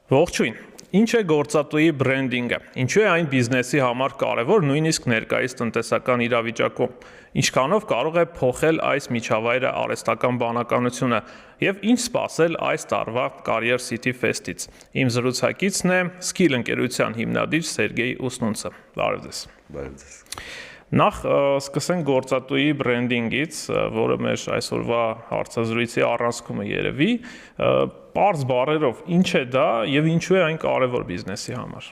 Ողջույն։ Ինչ է գործատուի բրենդինգը։ Ինչու է այն բիզնեսի համար կարևոր, նույնիսկ ներկայիս տնտեսական իրավիճակում։ Ինչքանով կարող է փոխել այս միջավայրը արհեստական բանականությունը եւ ինչ սպասել այս տարվա Career City Fest-ից։ Իմ զրուցակիցն է Skill ընկերության հիմնադիր Սերգեյ Ուսնունցը։ Բարև ձեզ։ Բարև ձեզ։ Նախ սկսենք գործատուի բրենդինգից, որը մեր այսօրվա հարցազրույցի առանցքումը երևի, պարզ բառերով ինչ է դա եւ ինչու է այն կարևոր բիզնեսի համար։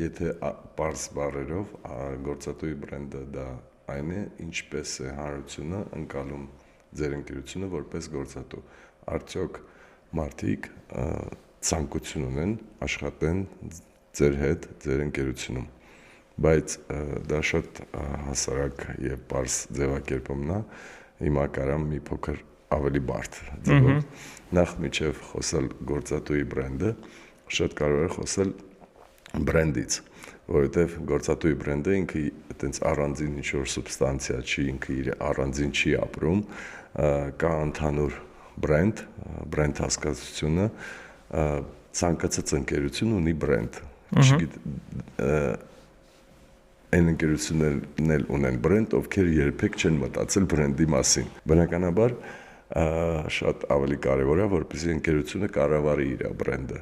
Եթե պարզ բառերով գործատուի բրենդը դա այն է, ինչպես է հանրությունը ընկալում ձեր ընկերությունը որպես գործատու։ Արդյոք մարդիկ ցանկություն ունեն աշխատեն ձեր հետ, ձեր ընկերությունում։ Բայց դա շատ հասարակ եւ պարզ ձևակերպումն է, հիմա կարամ մի փոքր ավելի բարդ ձևով։ Նախ միջև խոսել գործատուի բրենդը, շատ կարևոր է խոսել բրենդից, որովհետեւ գործատուի բրենդը ինքը այտենց առանձին ինչ-որ սուբստանցիա չի, ինքը իր առանձին չի ապրում, կա ընդհանուր բրենդ հասկացությունը, ցանկացած ընկերություն ունի բրենդ։ Այն ընկերություններն էլ ունեն բրենդ, ովքեր երբեք չեն մտածել բրենդի մասին։ Բնականաբար շատ ավելի կարևոր է, որպեսզի ընկերությունը կառավարի իր բրենդը։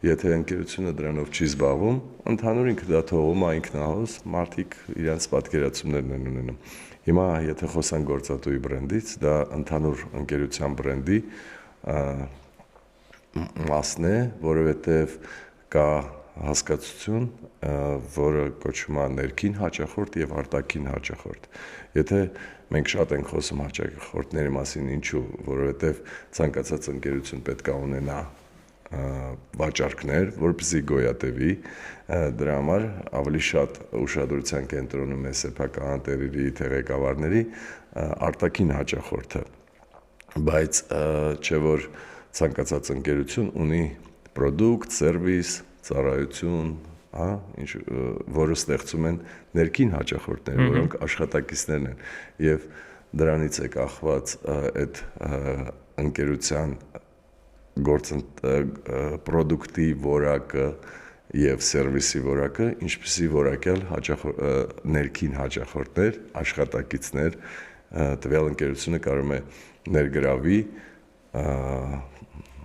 Եթե ընկերությունը դրանով չի զբաղվում, ընդհանուր ինքը դա թողում է ինքնահոս, մարդիկ իրենց պատկերացումներն են ունենում։ Հիմա եթե խոսանք գործատուի բրենդից, դա ընդհանուր ընկերության բրենդի մասն է, որովհետև կա հասկացություն, որը կոչվում է ներքին հաճախորդ եւ արտաքին հաճախորդ։ Եթե մենք շատ ենք խոսում հաճախորդների մասին, ինչու, որովհետեւ ցանկացած ընկերություն պետք է ունենա վաճառքներ, որպեսզի գոյատևի, դրա համար ավելի շատ ուշադրության կենտրոնում է սեփականատերերի, ղեկավարների արտաքին հաճախորդը, բայց չէ որ ցանկացած ընկերություն ունի պրոդուկտ, սերվիս, ծառայություն, որը ստեղծում են ներքին հաճախորդներ, որոնք աշխատակիցներն են, եւ դրանից է կախված այդ ընկերության պրոդուկտի որակը եւ սերվիսի որակը, ինչպեսի որակյալ ներքին հաճախորդներ, աշխատակիցներ տվյալ ընկերությունը կարող է ներգրավի,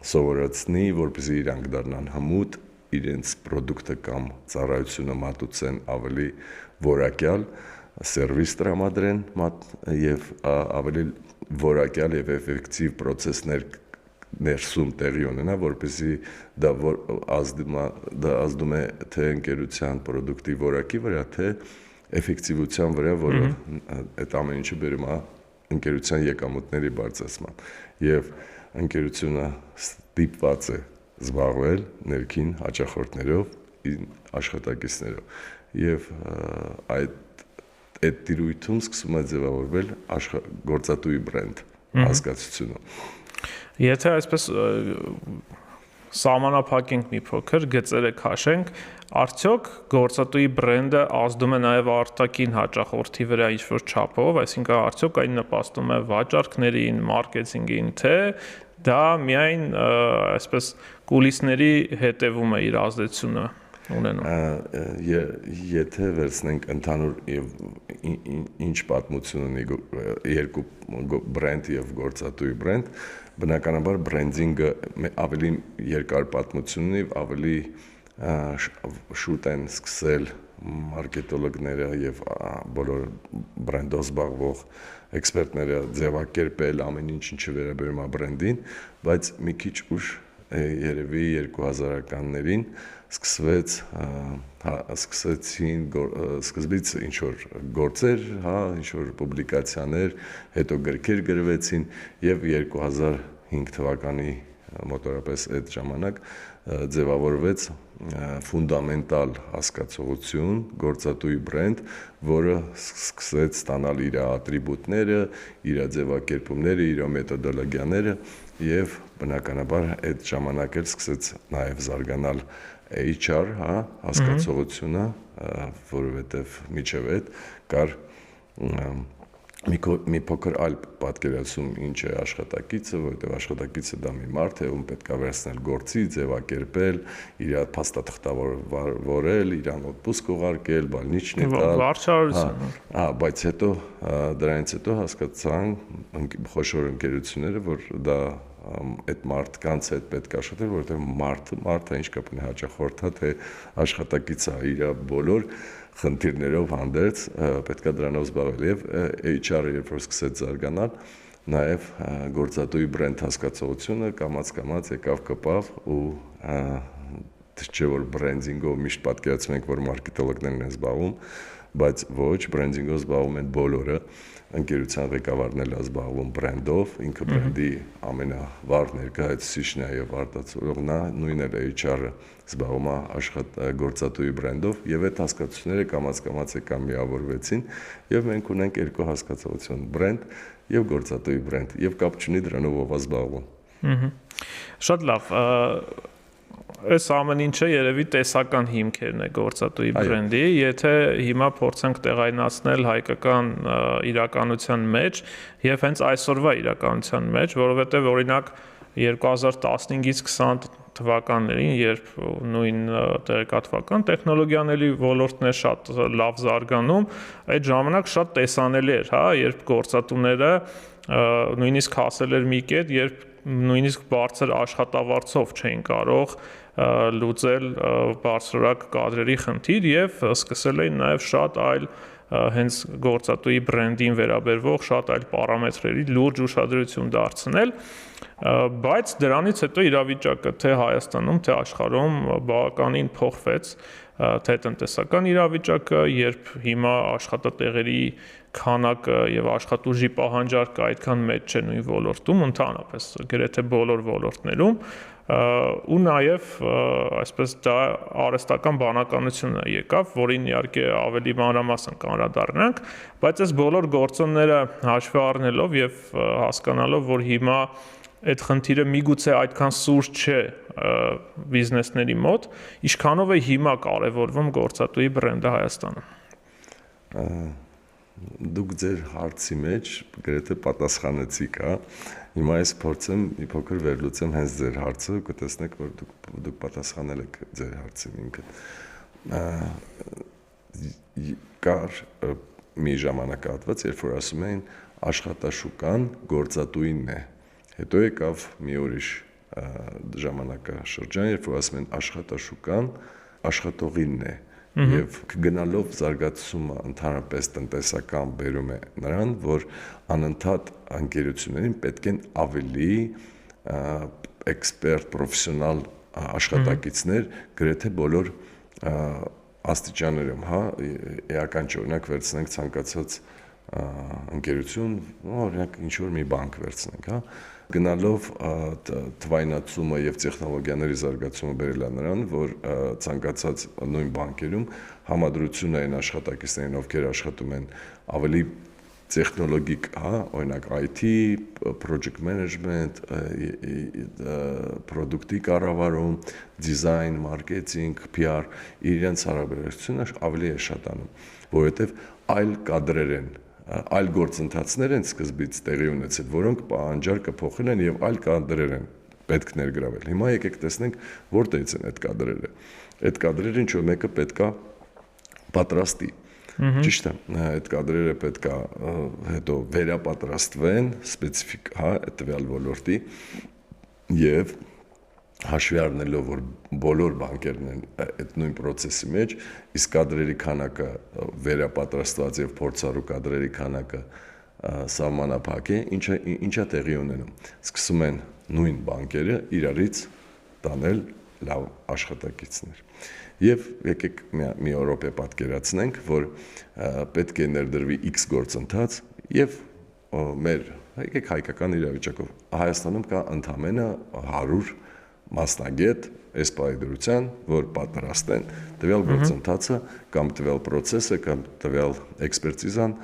սովորեցնի, որպեսզի իրանք դառնան հմուտ, իրենց պրոդուկտը կամ ծառայությունը մատուցեն ավելի որակյալ, սերվիս տրամադրեն եւ ավելի որակյալ եւ էֆեկտիվ process-ներ ներսում տեղի ունենա, որպեսզի դա ազդում է թե ընկերության պրոդուկտի որակի վրա, թե էֆեկտիվության վրա, որը այդ ամեն ինչը բերում է ընկերության եկամուտների բարձրացման։ Եվ ընկերությունը ստիպված է զբաղվել ներքին հաճախորդներով, աշխատակիցներով։ Եվ այդ տիրույթում սկսում է ձևավորվել գործատուի բրենդ հասկացությունը։ Եթե այսպես սահմանափակենք մի փոքր, գծերը քաշենք, արդյոք գործատուի բրենդը ազդում է նաև արտաքին հաճախորդի վրա ինչ-որ չափով, այսինքն արդյոք այն նպաստում է վաճառքներին, մարքեթինգին, թե դա միայն այսպես կուլիսների հետևում է իր ազդեցությունը ունենում։ Եթե վերցնենք ընդհանուր եւ ինչ պատմություն ունի երկու բրենդ եւ գործատուի բրենդ, բնականաբար բրենդինգը ավելի երկար պատմություն ունի, ավելի շուտ են սկսել մարքետոլոգները եւ բոլոր բրենդով զբաղվող էքսպերտները ձևակերպել ամեն ինչը վերաբերում է բրենդին, բայց մի քիչ ուշ երևի 2000-ականներին սկզբից ինչ-որ գործեր, ինչ-որ պուբլիկացիաներ, հետո գրքեր գրվեցին եւ 2005 թվականի մոտավորապես այդ ժամանակ ձևավորվեց ֆունդամենտալ հասկացողություն, գործատուի բրենդ, որը սկսեց ստանալ իր ատրիբուտները, իր ձևակերպումները, իր մեթոդոլոգիաները եւ բնականաբար այդ ժամանակ էլ սկսեց նաեւ զարգանալ HR, հասկացողությունը, որովհետեւ միջև այդ կար մի փոքր այլ պատկերացում ինչ է աշխատակիցը, որովհետև աշխատակիցը դա մի մարդ է, ում պետք է վերցնել գործի, ձևակերպել, իր փաստաթղթավորել, իրան օդպուսկ ուղարկել, բալնիչնի տալ։ Վարչարություն։ Բայց հետո դրանից հետո հասկացան խոշոր ընկերությունները, որ դա այդ մարդկանց հետ պետք է աշխատել, որովհետև մարդը ինչ կապ ունի հաճախորդա, թե աշխատակիցը իր բոլոր խնդիրներով հանդերձ պետք է դրանով զբաղվել եւ HR-ը երբ որ սկսեց զարգանալ, նաեւ գործատուի բրենդ հասկացողությունը կամաց եկավ կպավ ու չէ որ բրենդինգով միշտ պատկերացնում ենք, որ մարքետոլոգներն են զբաղվում, բայց ոչ, բրենդինգով զբաղվում են բոլորը, ընկերության ղեկավարն էլ է զբաղվում բրենդով, ինքը բրենդի ամենավառ ներկայացուցիչն է եւ արտացոլողն է, նույնն էլ HR-ը զբաղվում է գործատուի բրենդով եւ այդ հասկացությունները կամաց եկան միավորվեցին եւ մենք ունենք երկու հասկացություն՝ բրենդ եւ գործատուի բրենդ եւ կապ չունի դրանով ով է զբաղվում։ Շատ լավ։ Այս ամեն ինչը երևի տեսական հիմքերն է գործատուի բրենդի, եթե հիմա փորձենք տեղայնացնել հայկական իրականության մեջ եւ հենց այսօրվա իրականության մեջ, որովհետեւ օրինակ 2015-ից 20 թվականներին, երբ նույն տեղեկատվական տեխնոլոգիաների ոլորտն է շատ լավ զարգանում, այդ ժամանակ շատ տեսանելի էր, երբ գործատուները նույնիսկ հասել էր մի կետ, երբ նույնիսկ բարձր աշխատավարձով չէին կարող լուծել բարձրորակ կադրերի խնդիր եւ սկսել էին նաեւ շատ այլ հենց գործատուի բրենդին վերաբերվող շատ այլ պարամետրերի լուրջ ուշադրություն դարձնել, բայց դրանից հետո իրավիճակը թե Հայաստանում, թե աշխարհում բավականին փոխվեց, թե տնտեսական իրավիճակը, երբ հիմա աշխատատեղերի քանակը եւ աշխատուժի պահանջարկը այդքան մեծ չէ նույն ոլորտում, ընդհանրապես գրեթե բոլոր ոլորտներում, ու նաեւ այսպես դա արհեստական բանականությունը եկավ, որին իհարկե ավելի մանրամասն կանդրադառնանք, բայց այս բոլոր գործոնները հաշվի առնելով եւ հասկանալով, որ հիմա այդ խնդիրը միգուցե այդքան սուրճ չէ բիզնեսների մոտ, ինչքանով է հիմա կարևորվում գործատուի բրենդը Հայաստանում։ Դուք ձեր հարցի մեջ գրեթե պատասխանեցիք, Հիմա ես փորձեմ մի փոքր վերլուծեմ հենց ձեր հարցը, կտեսնեք, որ դուք պատասխանել եք ձեր հարցին ինքդ։ Կար մի ժամանակահատված, երբ որ ասում էին աշխատաշուկան գործատուինն է։ Հետո եկավ մի ուրիշ ժամանակաշրջան, երբ որ ասում են աշխատաշուկան աշխատողինն է։ Եվ գնալով զարգացումը ընդհանրապես տնտեսական բերում է նրան, որ անընդհատ ընկերություններին պետք են ավելի էքսպերտ, պրոֆեսիոնալ աշխատակիցներ գրեթե բոլոր աստիճաններում, էական օրինակ վերցնենք ցանկացած ընկերություն, օրինակ ինչ որ մի բանկ վերցնենք, գնալով թվայնացումը եւ տեխնոլոգիաների զարգացումը բերել է նրան, որ ցանկացած նույն բանկերում համադրությունն են աշխատակիցներին, ովքեր աշխատում են ավելի տեխնոլոգիկ, օրինակ IT, project management, product-ի կառավարում, design, marketing, PR, իրենց հարաբերությունը ավելի է շատանում, որովհետեւ այլ կադրեր են, այլ գործընթացներ են սկզբից տեղի ունեցել, որոնք պահանջարկը փոխել են եւ այլ կադրեր են պետք ներգրավել։ Հիմա եկեք տեսնենք որտեղից են այդ կադրերը։ Այդ կադրերը ինչ որ մեկը պետքա պատրաստի։ Ճիշտ է, այդ կադրերը պետքա հետո վերապատրաստվեն սպეციფიկ, տվյալ ոլորտի եւ հաշվի առնելով, որ բոլոր բանկերն են այդ նույն process-ի մեջ, իսկ կադրերի քանակը վերապատրաստված եւ փորձառու կադրերի քանակը սահմանափակ է, ինչա տեղի ունենում։ Սկսում են նույն բանկերը իրարից տանել լավ աշխատակիցներ։ Եվ եկեք մի Եվրոպա պատկերացնենք, որ պետք է ներդրվի X գործընթաց եւ մեր եկեք հայկական իրավիճակով Հայաստանում կա ընդամենը 100 մասնագետ էսպայդրության, որ պատրաստեն տվյալ գործընթացը կամ տվյալ process-ը կամ տվյալ էքսպերտիզան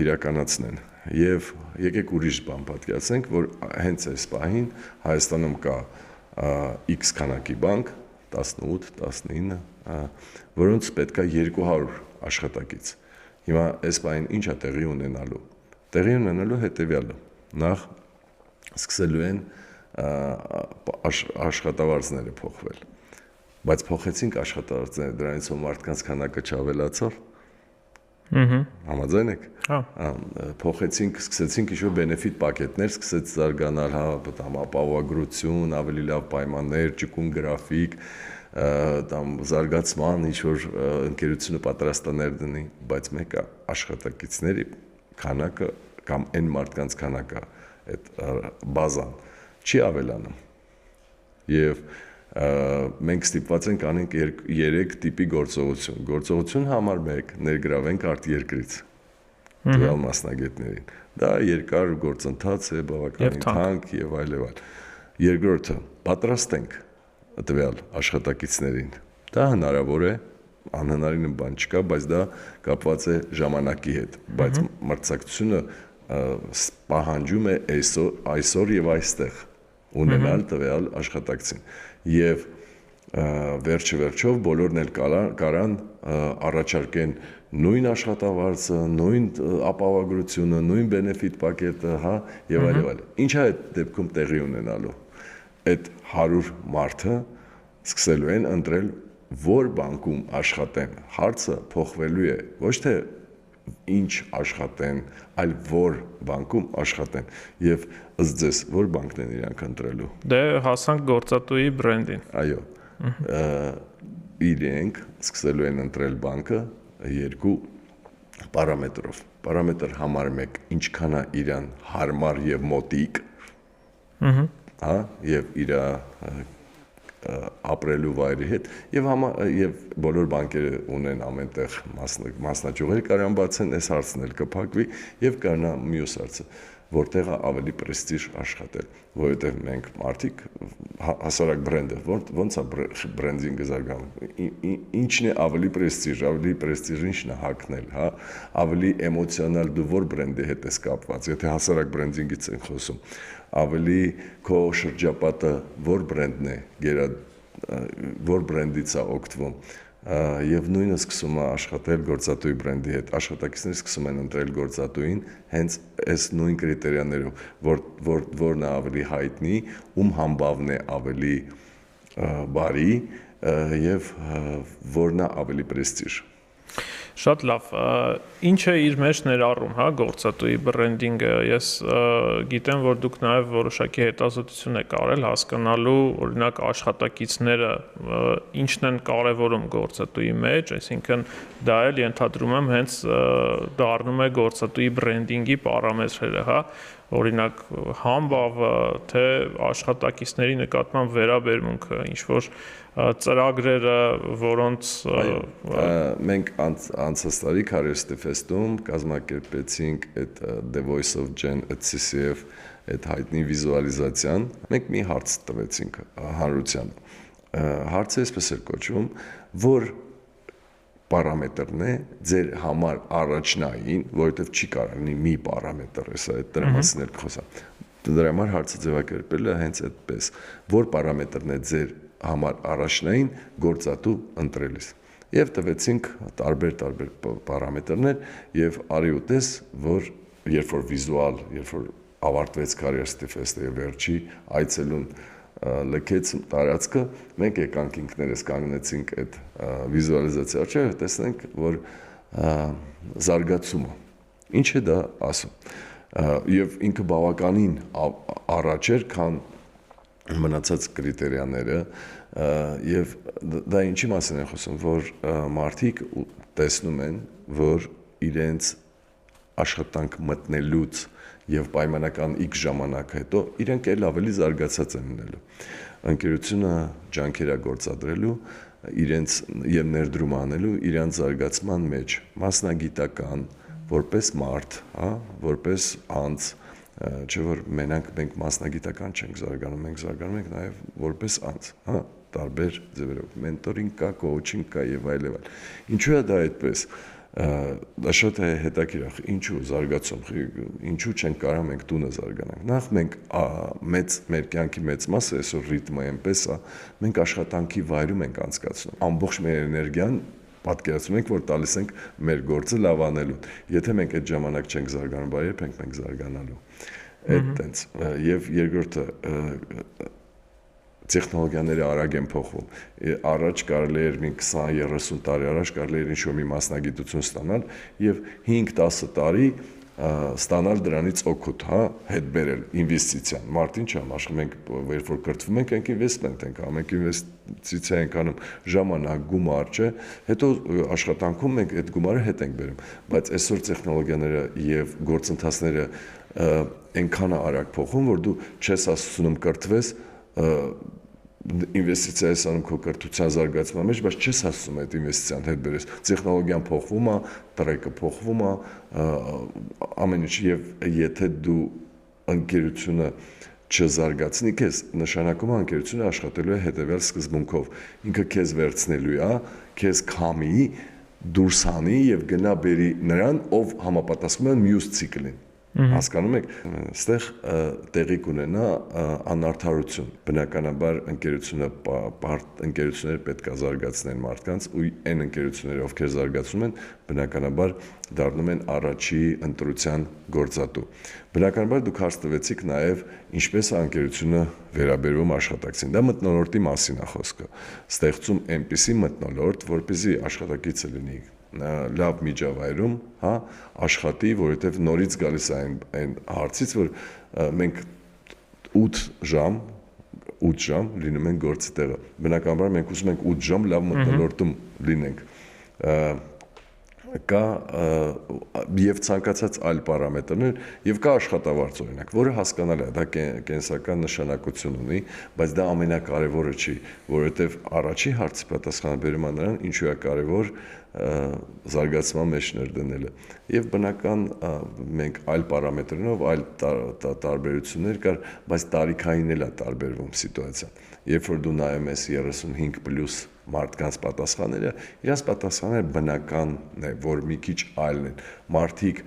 իրականացնեն։ Եվ եկեք ուրիշ բան պատկերացնենք, որ հենց այս պահին Հայաստանում կա X քանակի բանկ, 18, 19, որոնց պետք է 200 աշխատակից։ Հիմա այս պահին ինչ է տեղի ունենալու։ տեղի ունենալու հետևյալը նախ սկսելու են աշխատավարձները փոխվել բայց փոխեցինք աշխատավարձները դրանից ու մարդկանց քանակը չավելացավ համաձայն եք փոխեցինք սկսեցինք ինչ-որ բենեֆիտ պակետներ սկսեց զարգանալ там ապահովագրություն ավելի լավ պայմաններ ճկուն գրաֆիկ там զարգացման ինչ-որ ընկերությունը պատրաստաներ դնի բայց մեկը աշխատակիցների քանակը կամ այն մարդկանց քանակը այդ բազան չի ավելանում եւ մենք ստիպված ենք անենք 3 տիպի գործողություն համար 1 ներգրավենք արտերկրից տվյալ մասնագետներին դա երկար գործընթաց է բավականին թանկ եւ այլ երկրորդը պատրաստենք տվյալ աշխատակիցներին դա հնարավոր է անհնարին բան չկա բայց դա կապված է ժամանակի հետ բայց մրցակցությունը պահանջում է այսօր եւ այստեղ ունենալ տվյալ աշխատակցին եւ վերջով բոլորն էլ կարան առաջարկեն նույն աշխատավարձը, նույն ապահովագրությունը, նույն բենեֆիտ պակետը, հա, եւ այլ։ Ինչա այդ դեպքում տեղի ունենալու։ Այդ 100 մարդը սկսելու են ընտրել որ բանկում աշխատեն։ Հարցը փոխվելու է, ոչ թե ինչ աշխատեն, այլ որ բանկում աշխատեն եւ ըստ ձեզ որ բանկն են իրանք ընտրելու դե հասանք գործատուի բրենդին այո իրենք սկսելու են ընտրել բանկը երկու պարամետրով պարամետր համար 1 ինչքան է իրան հարմար եւ մոտիկ հա եւ իր ապրելու վայրի հետ եւ բոլոր բանկերը ունեն ամենտեղ մասնաճյուղեր կարան բացեն այս հարցն էլ կփակվի եւ կառնա մյուս հարցը որտեղ ավելի պրեստիժ աշխատել որովհետեւ մենք մարդիկ հասարակ բրենդը ոնց է բրենդինգը զարգանում ինչն է ավելի պրեստիժ ինչն է հակնել հա ավելի էմոցիոնալ դու որ բրենդի հետ ես կապված եթե հասարակ բրենդինգից ենք խոսում ավելի քո շրջապատը որ բրենդն է որ բրենդից է օգտվում եւ նույնը սկսում է աշխատել գործատուի բրենդի հետ աշխատակիցները սկսում են ընտրել գործատուին հենց այս նույն կրիտերիաներով որն է ավելի հայտնի ում համբավն է ավելի բարի եւ որն է ավելի պրեստիժ Շատ լավ ինչ է իր մեջ ներառում հա գործատուի բրենդինգը ես գիտեմ որ դուք նաև որոշակի հետազոտություն եք արել հասկանալու օրինակ աշխատակիցները ինչն են կարևորում գործատուի մեջ այսինքն դա էլ ենթադրում եմ հենց դառնում է գործատուի բրենդինգի պարամետրերը հա օրինակ համբավը թե աշխատակիցների նկատմամբ վերաբերմունքը ինչ որ ծրագրերը որոնց մենք անցած տարի Career Fest-ում կազմակերպեցինք այդ The Voice of Gen at CCF այդ հայտնի վիզուալիզացիան մենք մի հարց տվեցինք հանրության հարցը այսպես էր կոչվում որ պարամետրն է ձեր համար առաջնային, որովհետև չի կարող լինի մի պարամետր, հեսա այդ դրա մասին էլ խոսամ։ Դրա համար հարցը ձևակերպելը հենց այդպես, որ պարամետրն է ձեր համար առաջնային գործատու ընտրելիս։ Եվ տվեցինք տարբեր պարամետրներ եւ արի ու տես, որ երբ որ վիզուալ, երբ որ ավարտվեց Career Fest-ը եւ վերջի այցելուն լքեց տարածքը, մենք եկանք ինքներս կանգնեցինք այդ վիզուալիզացիա առաջ, տեսնենք, որ զարգացումը, ինչ է դա ասում, և ինքը բավականին առաջ էր, քան մնացած կրիտերիաները, և դա ինչի մասին են խոսում, որ մարդիկ տեսնում են, որ իրենց աշխատանք մտնելուց եւ պայմանական X ժամանակ հետո իրենք էլ ավելի զարգացած են ունելու։ Ընկերությունը ջանքեր է գործադրելու իրենց եւ ներդրում անելու իրանց զարգացման մեջ մասնագիտական որպես մարդ, հա, որպես անձ, չէ՞ որ մենք մասնագիտական չենք զարգանում, մենք զարգանում ենք նաեւ որպես անձ, հա, տարբեր ձևերով, մենտորինգ կա, կոուչինգ կա եւ այլ։ Ինչու է դա այդպես։ Դա շատ է հետաքրքիր, ինչու զարգացում, ինչու չենք կարող մենք տունը զարգանանք։ Նախ մենք մեր կյանքի մեծ մասը այսօր ռիթմը այնպես է, մենք աշխատանքի վայրում ենք անցկացնում։ Ամբողջ մեր էներգիան պատկերացնում ենք, որ տալիս ենք մեր գործը լավ անելուն։ Եթե մենք այդ ժամանակ չենք զարգանում, բայց երբ ենք զարգանալու։ Այդ տենց։ Եվ երկրորդը տեխնոլոգիաները արագ են փոխվում։ Առաջ կարելի էր մի 20-30 տարի առաջ կարելի էր ինչ-որ մի մասնագիտություն ստանալ եւ 5-10 տարի ստանալ դրանից օգուտ, հա, հետ բերել ինվեստիցիան։ Մարդին չեմ աշխում, մենք երբ որ կրթվում ենք, ենք ինվեստմենտ ենք անում, մենք ինվեստիցիա ենք անում, ժամանակ, գումար, չէ, հետո աշխատանքում մենք այդ գումարը հետ ենք բերում, բայց այսօր տեխնոլոգիաները եւ գործընթացները այնքան արագ փոխվում, որ դու չես ասում կրթվես ինվեստիցիա ես անում քո կրթության զարգացման մեջ, բայց չես ասում այդ ինվեստիցիան հետ բերես։ Տեխնոլոգիան փոխվում է, տրեկը փոխվում է, ամեն ինչ եւ եթե դու ընկերությունը չզարգացնի քեզ, նշանակում է ընկերությունը աշխատելու է հետեւյալ սկզբունքով։ Ինքը քեզ վերցնելու է, քեզ քամի, դուրս հանի եւ գնա բերի նրան, ով համապատասխանում է մյուս ցիկլին։ Հասկանում եք, այստեղ տեղի կունենա անարդարություն։ Բնականաբար ընկերությունները պետք է զարգացնեն մարդկանց ու այն ընկերությունները, ովքեր զարգացնում են, բնականաբար դառնում են առաջի ընտրության գործատու։ Բնականաբար դուք հարց տվեցիք նաև ինչպես է ընկերությունը վերաբերվում աշխատակցին։ Դա մթնոլորտի մասին է խոսքը։ Ստեղծում այնպիսի մթնոլորտ, որպեսզի աշխատակիցը լինի լավ միջավայրում, հա, աշխատի, որովհետև նորից գալիս է այն հարցից, որ մենք 8 ժամ լինում ենք գործի տեղը։ Բնականաբար մենք ուզում ենք 8 ժամ լավ մթնոլորտում լինենք։ Կա եւ ցանկացած այլ պարամետրներ եւ կա աշխատավարձ օրինակ, որը հասկանալի է, դա կենսական նշանակություն ունի, բայց դա ամենակարևորը չի, որովհետեւ առաջի հարցի պատասխանը բերում է նրան, ինչու է կարևոր զարգացման մեջ ներդնելը եւ բնական մենք այլ պարամետրներով այլ տարբերություններ կար, բայց տարիքային էլ է տարբերվում սիտուացիան։ Երբ որ դու նայում ես 35+ մարդկանց պատասխանները, իրաց պատասխանները բնական է, որ մի քիչ այլն են։ Մարդիկ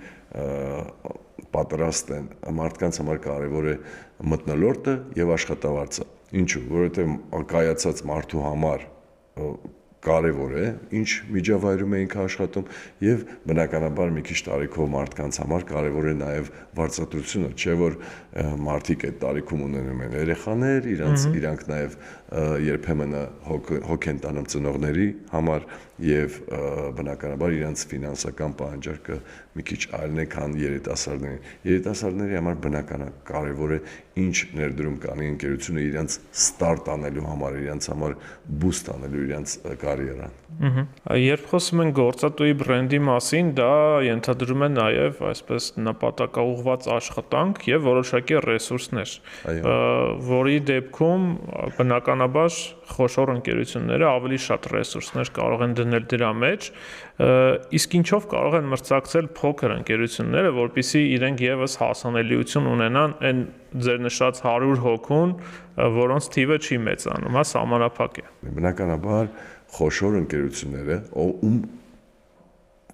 պատրաստ են, մարդկանց համար կարևոր է մթնոլորտը եւ աշխատավարձը։ Ինչու՞, որովհետեւ կայացած մարդու համար կարևոր է, ինչ միջավայրում ենք աշխատում եւ բնականաբար մի քիչ տարիքով մարդկանց համար կարևոր է նաեւ վարձատրությունը, չէ՞ որ մարդիկ այդ տարիքում ունենում են երեխաներ, իրանք նաեւ երբեմն հոգ են տանում ծնողների համար եւ բնականաբար իրանք ֆինանսական պահանջարկը մի քիչ այլն է, քան երիտասարդներին։ Երիտասարդների համար բնական է կարևոր է ինչ ներդրում կանի ընկերությունը իրանք ստարտ անելու համար, իրանք համար բուստ անելու իրանք կարիերան։ Երբ խոսում ենք գործատուի բրենդի մասին, դա ենթադրում է նաև այսպես նպատակաուղղված աշխատանք եւ որոշակի ռեսուրսներ, որի դեպքում բնականաբար խոշոր ընկերությունները ավելի շատ ռեսուրսներ կարող են դնել դրա մեջ, իսկ ինչով կարող են մրցակցել փոքր ընկերությունները, որպեսզի իրենք եւս հասանելիություն ունենան այն ձեր նշած 100 հոգուն, որոնց թիվը չի մեծանում, հա, սահմանափակ է։ Բնականաբար խոշոր ընկերությունները, ում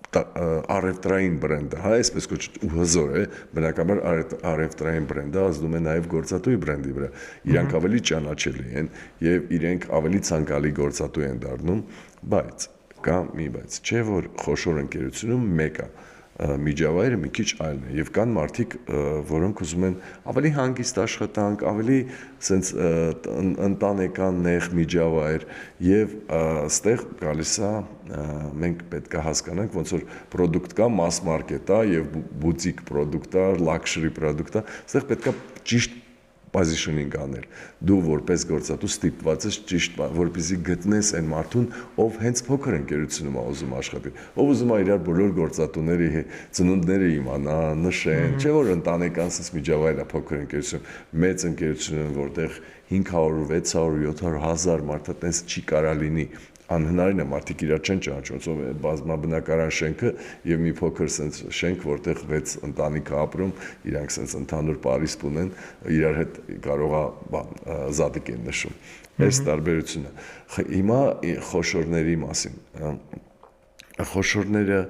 առևտրային բրենդը, հա, այսպես կոչված հզոր է, բնականաբար առևտրային բրենդը ազդում է նաև գործատուի բրենդի վրա։ Իրանք ավելի ճանաչելի են եւ իրենք ավելի ցանկալի գործատու են դառնում, բայց կա մի բայց, չէ՞ որ խոշոր ընկերությունում մեկը միջավայրը մի քիչ այլն է եւ կան մարդիկ, որոնք ուզում են ավելի հանգիստ աշխատանք, ավելի սենց ընտանեկան նեղ միջավայր եւ այստեղ գալիս է մենք պետք է հասկանանք ոնց որ պրոդուկտ կա, mass market է եւ բուտիկ պրոդուկտ է, luxury պրոդուկտ է, այստեղ պետք է ճիշտ positioning անել։ Դու որպես գործատու ստիպված ես ճիշտ, որպեսզի գտնես այն մարդուն, ով հենց փոքր ընկերությունում է ուզում աշխատել, ով ուզում է իր բոլոր գործատուների ծնունդները իմանա, նշեն, չէ՞ որ ընտանեկան sense միջավայր է փոքր ընկերություն, մեծ ընկերություն, որտեղ 500, 600, 700, 1000 մարդ այտենց չի կարա լինի։ Անհնարին է, մարդիկ իրար չեն ճանաչում, ոնց է բազմաբնակարան շենքը եւ մի փոքր sense շենք, որտեղ 6 ընտանիք ապրում, իրանք sense ընդհանուր պարիսպ ունեն, իրար հետ կարող է զատիկ են նշում։ Այս տարբերությունը։ Հիմա խոշորների մասին։ Խոշորները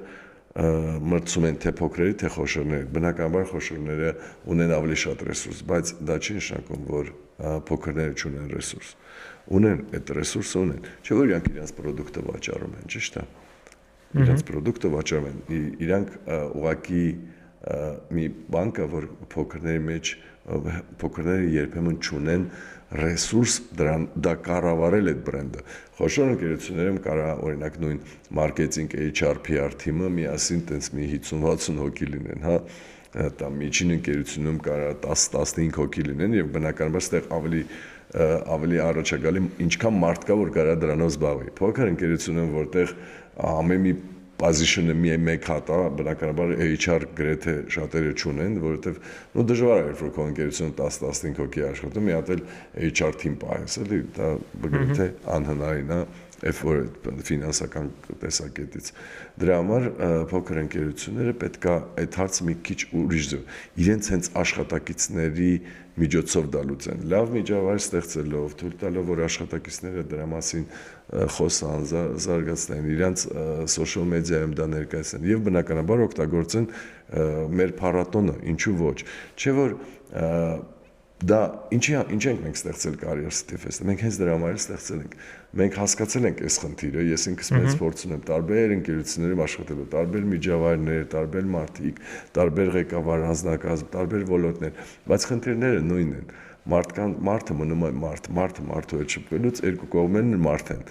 մրցում են թե փոքրերի, թե խոշորների։ Բնականաբար խոշորները ունեն ավելի շատ ռեսուրս, բայց դա չի նշանակում, որ փոքրները չունեն ռեսուրս։ Ունեն այդ ռեսուրսը ունեն։ Չէ՞ որ իրանք իրենց պրոդուկտը վաճառում են, ճիշտ է։ իրենց product-ը վաճառում են։ Իրանք ուղղակի մի բան կա, որ փոքրները երբեմն չունեն ռեսուրս դրան դա կառավարել այդ բրենդը։ Խոշոր ընկերություններում կարա օրինակ նույն մարքեթինգ HR PR թիմը միասին տենց մի 50-60 հոգի լինեն, հա, դա միջին ընկերությունում կարա 10-15 հոգի լինեն եւ բնականաբար այդտեղ ավելի առաջագալի ինչքան մարդ կա որ կարա դրանով զբաղվի։ Փոքր ընկերությունում որտեղ ամեն մի position-ը մեկ հատ է, բնականաբար HR գրեթե շատերը չունեն, որովհետև նո դժվար է, որ քո ընկերությունում 10-15 հոգի աշխատում, մի հատ էլ HR թիմ պահես, էլի, դա գրեթե անհնարին է, երբ որ ֆինանսական տեսակետից։ Դրա համար փոքր ընկերությունները պետք է այդ հարցը մի քիչ ուրիշ ձև, իրենց հենց աշխատակիցների միջոցով դա լուծեն։ Լավ միջավայր ստեղծելով, թույլ տալով, որ աշխատակիցները դրա մասին խոսան, զարգացնեն, իրանց սոցիալ մեդիայում դա ներկայացնեն եւ բնականաբար օգտագործեն մեր փառատոնը, ինչու ոչ։ Չէ՞ որ դա ինչ ենք մենք ստեղծել Career City Fest-ը, մենք հենց դրա համար ստեղծել ենք։ Մենք հասկացել ենք այս խնդիրը, ես ինքս մեծ փորձ ունեմ տարբեր ընկերություններում աշխատելու, տարբեր միջավայրներ, տարբեր մարդիկ, տարբեր ղեկավար անձնակազմ, տարբեր ոլորտներ, բայց խնդիրները նույնն են։ Մարդը մնում է մարդը մարդու հետ շփվելուց երկու կողմերն մարդ են։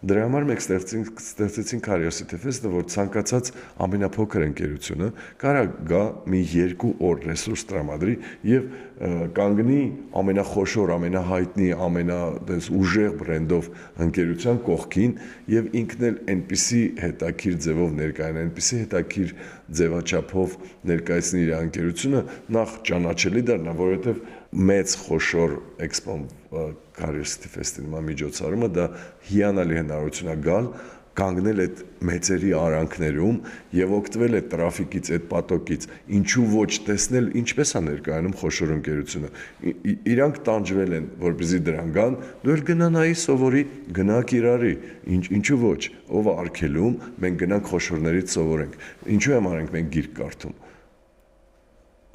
Դրա համար մենք ստեղծեցինք Career City Fest-ը, որ ցանկացած ամենափոքր ընկերությունը կարա գա մի 2 օր ռեսուրս տրամադրի եւ կանգնի ամենախոշոր, ամենահայտնի, ամենատես ուժեղ բրենդով ընկերության կողքին եւ ինքն էլ այնպիսի հետաքրիր ձևով ներկայանա, այնպիսի հետաքրիր ձևաչափով ներկայացնի իր ընկերությունը, նախ ճանաչելի դառնա, որովհետեւ մեծ խոշոր էքսպո Career City Fest-ի միջոցառումը դա հիանալի հնարավորություն է գալ կանգնել այդ մեծերի արանքներում եւ օգտվել այդ տրաֆիկից, այդ պատոկից, ինչու ոչ տեսնել ինչպես է ներկայանում խոշոր ընկերությունը։ Իրանք տանջվել են, որպեսզի դրան գան, դու էլ գնա նայի սովորի, գնա կիրառի, ինչու ոչ, ով է արգելում, մենք գնանք խոշորներից սովորենք։ Ինչու եմ արենք մենք գիրք կարդում։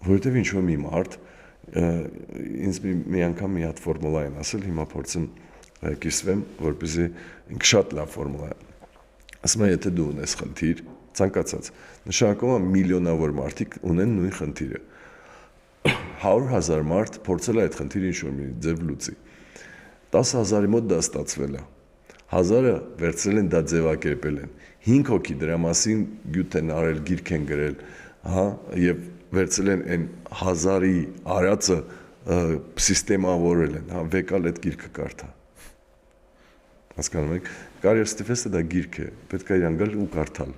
Որովհետեւ ինչու մի մարդ ինձ մի անգամ մի հատ ֆորմուլա են ասել, հիմա փորձեմ կիսվեմ, որպեսզի ինքը շատ լավ ֆորմուլա է։ Ասում եմ, եթե դու ունես խնդիր, ցանկացած, նշանակում է միլիոնավոր մարդիկ ունեն նույն խնդիրը։ 100,000 մարդ փորձել է այդ խնդիրը ինչ-որ մի ձև լուծի։ 10,000-ի մոտ դա ստացվել է։ 1000-ը վերցրել են դա ձևակերպել են։ 5 հոգի դրա մասին գյուտ են արել, գիրք են գրել, հա, եւ վերցրել են այն 1000-ի արածը սիստեմավորել են, հա, վեկալ այդ գիրքը կարդա։ Հասկանում եք, Career City Fest-ը դա գիրք է, պետք է իրան գալ ու կարդալ։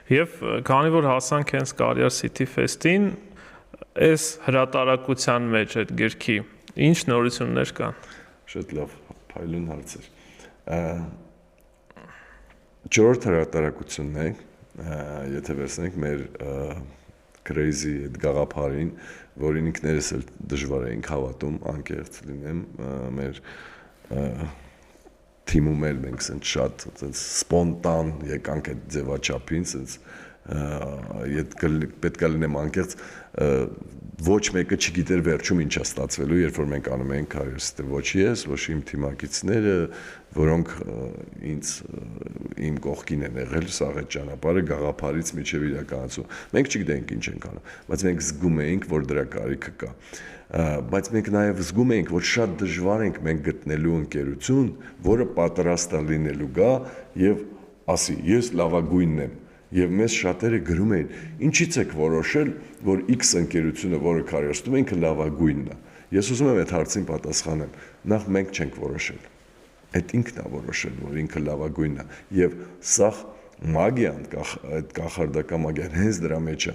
Եվ քանի որ հասանք հենց Career City Fest-ին, այս հրատարակության մեջ այդ գրքի ինչ նորություններ կան։ Շատ լավ, փայլուն հարց էր։ 4-րդ հրատարակությունն է, եթե վերցնենք մեր crazy այդ գաղափարին, որին ինքներս էլ դժվար էինք հավատում, անկեղծ լինեմ, մեր թիմում էլ մենք ասենք շատ ասենց սպոնտան եկանք այդ ձևաչափին, ասենց պետք է լինեմ անկեղծ, ոչ մեկը չգիտեր վերջում ինչ է ստացվելու, երբ որ մենք անում ենք Career City, ոչ ես, ոչ իմ թիմակիցները, որոնք իմ կողքին են եղել սաղ այդ ճանապարհը գաղափարից մինչև իրականացում։ Մենք չգիտենք ինչ ենք անում, բայց մենք զգում էինք, որ դրա կարիքը կա։ Բայց մենք նաև զգում ենք, որ շատ դժվար ենք մենք գտնելու ընկերություն, որը պատրաստ է լինելու գա եւ ասի, ես լավագույնն եմ։ Եվ մեզ շատերը գրում էին, ինչից եք որոշել, որ X ընկերությունը, որը քարերստում է, ինքը լավագույնն է։ Ես ուզում եմ այդ հարցին պատասխանեմ։ Նախ մենք չենք որոշել։ Այդ ինքն է որոշել, որ ինքը լավագույնն է։ Եվ սա մագիան, այդ կախարդական մագիան հենց դրա մեջ է։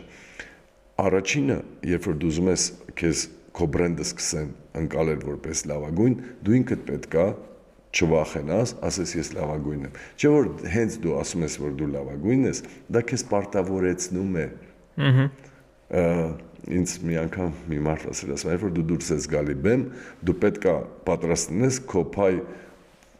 Առաջինը, երբ որ դու ուզում ես քեզ քո բրենդը սկսեն ընկալել որպես լավագույն, դու ինքդ պետքա չվախենաս, ասես ես լավագույնն եմ։ Չէ որ հենց դու ասում ես, որ դու լավագույնն ես, դա քեզ պարտավորեցնում է։ Ինձ մի անգամ մի մարդ ասել, ասում է, որ դու դուրս ես գալի բեմ, դու պետքա պատրաստ լինես քո փայ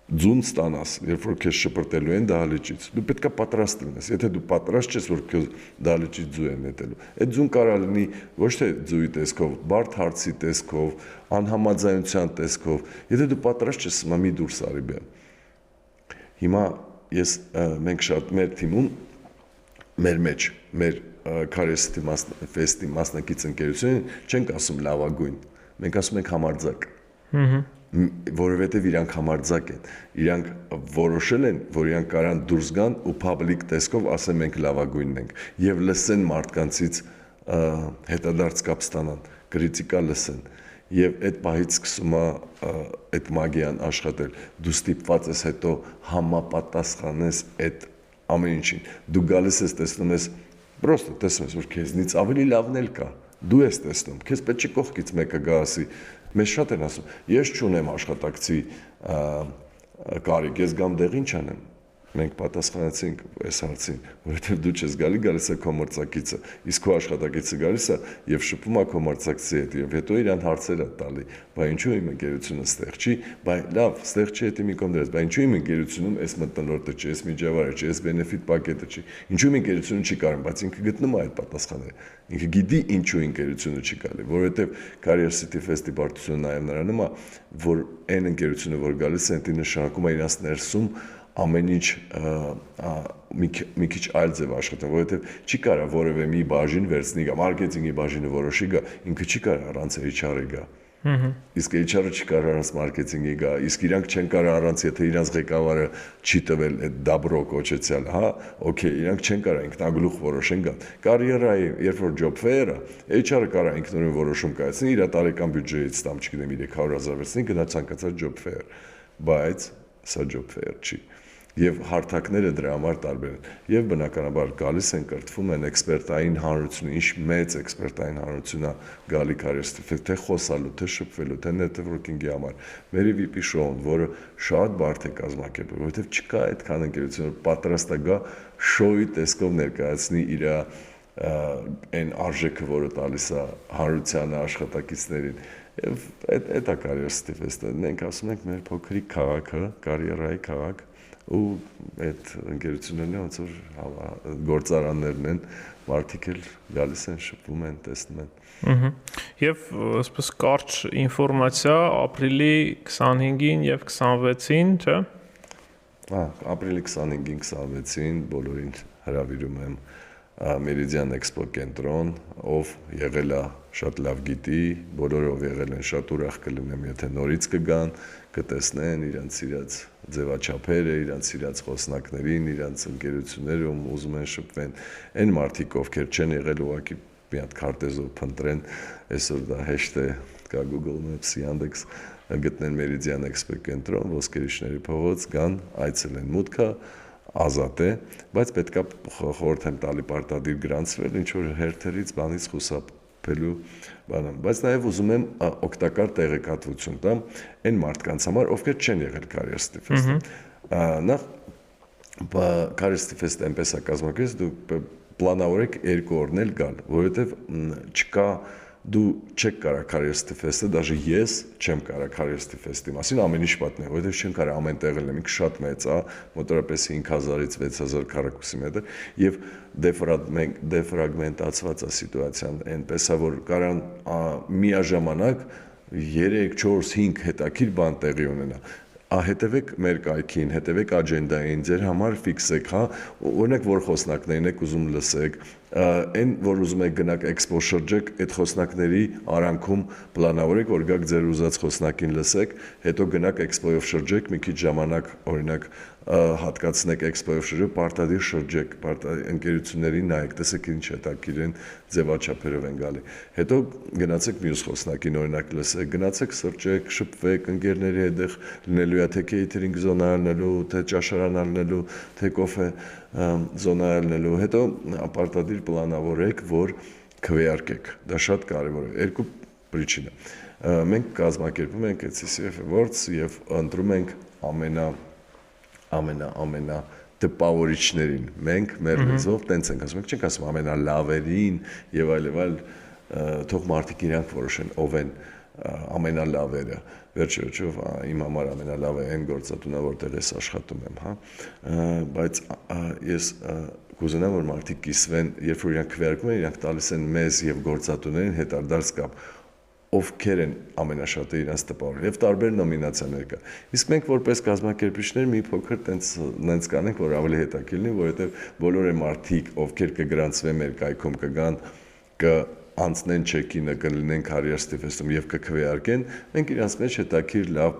ձուն ստանաս, երբ որ քեզ շպրտելու են դահլիճից։ Դու պետքա պատրաստ լինես։ Եթե դու պատրաստ չես, որ քեզ դահլիճից ձու են նետելու, այդ ձուն կարա լինի ոչ թե ձուի տեսքով, բարդ հարցի տեսքով, անհամաձայնության տեսքով։ Եթե դու պատրաստ չես, մի դուրս արի բեմ։ Հիմա մենք շատ մեր թիմում մեր մեջ մեր Curiosity Fest-ի մասնակից ընկերություններին չենք ասում լավագույն, մենք ասում ենք համարձակ։ Որովհետև իրանք համարձակ են, իրանք որոշել են, որ իրանք կարան դուրս գան ու public տեսքով ասեն մենք լավագույնն ենք եւ լսեն մարդկանցից հետադարձ կապ ստանան, քրիտիկա լսեն եւ այդ պահից սկսում է այդ մագիան աշխատել։ Դու ստիպված ես հետո համապատասխանես այդ ամեն ինչին։ Դու գալիս ես տեսնում ես, պրոստը տեսնում ես, որ քեզնից ավելի լավն էլ կա։ Դու ես տեսնում, քեզ պետք է կողքից մեկը գա ասի, մեզ շատ են ասում, ես չունեմ աշխատակցի կարիք, ես գամ դեղ ինչ անեմ։ Մենք պատասխանեցինք այս հարցին, որովհետև դու չես գալիս է քո մրցակիցը, իսկ քո աշխատակիցը գալիս է եւ շփվում է քո մրցակցի հետ եւ հետո իրան հարցեր է տալի, բա ինչու իմ ընկերությունը ստեղ չի, բա լավ, ստեղ չի հետի մի կողմ դրես, բա ինչու իմ ընկերությունում այս մտնոլորտը չի, այս միջավայրը չի, այս benefit պակետը չի, ինչու իմ ընկերությունը չի կարող, բայց ինքը գտնում է այդ պատասխանները, ինքը գիտի ինչու ընկերությունը չի գալի, որովհետև Curiosity Fest-ի բարդությունը նաեւ նրանում է, որ այն ընկերությունը, որ գալիս է, դա նշանակում է իրանց ներսում ամեն ինչ մի քիչ այլ ձև աշխատեն, որովհետև չի կարա որևէ մի բաժին վերցնի գա, մարքեթինգի բաժինը որոշի գա, ինքը չի կարա առանց HR-ի գա։ Իսկ HR-ը չի կարա առանց մարքեթինգի գա, իսկ իրանք չեն կարա առանց, եթե իրանց ղեկավարը չի տվել այդ դաբրո կոչեցյալ, հա, օքեյ, իրանք չեն կարա ինքնագլուխ որոշեն գան։ Կարիերայի, երբ որ job fair-ը, HR-ը կարա ինքնուրույն որոշում կայացնի, իր տարեկան բյուջեից տամ, չգիտեմ, 300,000 վերցնի, գնա ցանկացած job fair, բայց սա job fair չի։ Եվ հարթակները դրա համար տարբեր են։ Եվ բնականաբար գալիս են կրթվում են էքսպերտային հանրությունը, ինչ մեծ էքսպերտային հանրություն է գալի Curiosity Fest, թե խոսալու, թե շփվելու, թե networking-ի համար։ Մերի VP show-ն, որը շատ բարդ է կազմակերպել, որովհետև չկա այդքան ընկերություն, որ պատրաստ է գա շոուի տեսքով ներկայացնի իր այն արժեքը, որը տալիս է հանրությանը, աշխատակիցներին։ Եվ այդ է Curiosity Fest-ը։ Մենք ասում ենք մեր փոքրիկ քաղաքը, կարիերայի քաղաք, ու այդ ընկերություններն ոնց որ գործարաններն են, մարդիկ էլ գալիս են, շփվում են, տեսնում են։ Եվ այսպես կարճ ինֆորմացիա ապրիլի 25-ին եւ 26-ին, չէ՞։ Ապրիլի 25-ին, 26-ին բոլորին հրավիրում եմ Meridian Expo կենտրոն, ով եղել է շատ լավ գիտի, բոլորը ով եղել են շատ ուրախ կլինեմ, եթե նորից կգան, կտեսնեն իրենց սիրած ձևաչափերը, իրենց սիրած խոսնակներին, իրենց ընկերությունները, ում ուզում են շփվեն, այն մարդիկ, ովքեր չեն եղել ուղղակի մի հատ քարտեզով փնտրեն, այսօր դա հեշտ է, կա Google Maps, Yandex, գտնեն Meridian Expo կենտրոն, Ոսկերիչների փողոց, գան, այցելեն, մուտքը ազատ է, բայց պետք է խորհուրդ եմ տալի պարտադիր գրանցվել, ինչ որ հերթերից բանից խուսափելու բանամ, բայց նաև ուզում եմ օգտակար տեղեկատվություն տամ այն մարդկանց համար, ովքեր չեն եղել Curiosity Fest-ը։ Նախ Curiosity Fest-ը այնպես է կազմակերպված, դու պլանավորեք 2 օրն էլ գալ, որովհետև չկա դու չեք կարող Curiosity Fest-ը, դաժե ես չեմ կարող Curiosity Fest-ի մասին ամեն ինչ պատմել, որովհետև չեմ կարող ամեն տեղ լինեմ, ինքը շատ մեծ է, մոտավորապես 5000-ից 6000 քառակուսի մետր, եւ դեֆրագմենտացված է սիտուացիան, այնպես է որ կարան միաժամանակ 3, 4, 5 հետաքրքիր բան տեղի ունենա։ Հետևեք մեր կայքին, հետևեք աջենդային, ձեր համար ֆիքսեք, հա, օրինակ որ խոսնակներն եք ուզում լսեք, այն որ ուզում եք գնաք էքսպո շրջեք, այդ խոսնակների արանքում պլանավորեք, որ գաք ձեր ուզած խոսնակին լսեք, հետո գնաք էքսպոյով շրջեք, մի քիչ ժամանակ օրինակ հատկացնեք էքսպոյով շրջեք, պարտադիր շրջեք, ընկերություններին նայեք, տեսեք ինչ հետաքրքիր են, ձևաչափերով են գալի։ Հետո գնացեք մյուս խոսնակին օրինակ լսեք, գնացեք սրճեք, շփվեք, ընկերների հետ լինելու է թե catering զոնա ալնելու, թե ճաշարան ալնելու, թե կոֆե զոնա ալնելու, հետո պարտադիր պլանավորեք, որ քվեարկեք։ Դա շատ կարևոր է։ Երկու պրիչինա։ Մենք կազմակերպում ենք այդ CCF Awards եւ ընտրում ենք ամենա տպավորիչներին։ Մենք մեր լեզվով տենց ենք ասում, չենք ասում ամենալավերին եւ այլ, թող մարդիկ իրանք որոշեն ով են ամենալավերը։ Վերջերով իմ համար ամենալավը այն գործատունը, որտեղ ես աշխատում եմ, հա։ Բայց ես կուզենամ, որ մարդիկ կիսվեն, երբ որ իրանք քվեարկում են, իրանք տալիս են մեզ եւ գործատուներին հետադարձ կապ։ ովքեր են ամենաշատը իրենց տպավորել եւ տարբեր նոմինացիաներ կա։ Իսկ մենք որպես կազմակերպիչներ մի փոքր տենց կանենք, որ ավելի հետաքրքիր լինի, որովհետեւ բոլոր այն մարդիկ, ովքեր կգրանցվեն մեր կայքում, կգան, անցնեն չեկինը, կլինեն Career City Fest-ում եւ կքվեարկեն, մենք իրենց մեջ հետաքրքիր լավ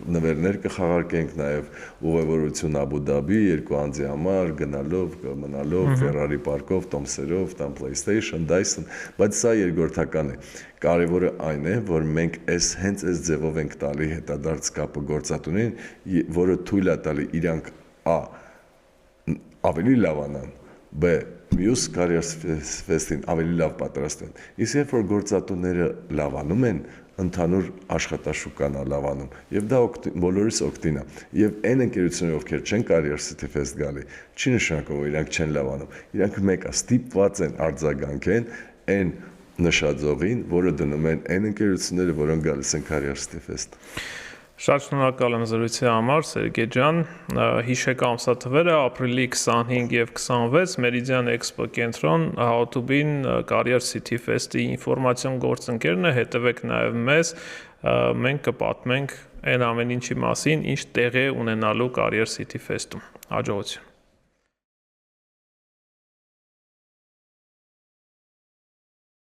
նվերներ կխաղարկենք, նաև ուղևորություն Աբու Դաբի 2 անձի համար գնալով, մնալով, Ferrari պարկով, Տոմսերով, տան PlayStation, Dyson, բայց սա երկրորդական է։ Կարևորը այն է, որ մենք հենց այս ձևով ենք տալի հետադարձ կապը գործատուներին, որը թույլ է տալի իրանք ավելի լավանան, բ մյուս Career Fest-ին ավելի լավ պատրաստեն։ Իսկ երբ որ գործատուները լավանում են, ընդհանուր աշխատաշուկան է լավանում, եւ դա բոլորիս օգտին է։ Եվ այն ընկերությունները, ովքեր չեն Career City Fest գալի, չի նշանակում, որ իրանք չեն լավանում։ Իրանք մեկը ստիպված են արձագանքեն այն նշաձողին, որը դնում են այն ընկերությունները, որոնք գալիս են Career City Fest։ Շատ շնորհակալ եմ զրույցի համար, Սերգեյ ջան։ Հիշեք ամսաթվերը ապրիլի 25 եւ 26 Meridian Expo կենտրոն Հաուտուբին Career City Fest-ի ինֆորմացիոն գործընկերն է, հետևեք նաեւ մեզ, մենք կպատմենք այն ամեն ինչի մասին, ինչ տեղի ունենալու Career City Fest-ում։ Հաջողություն։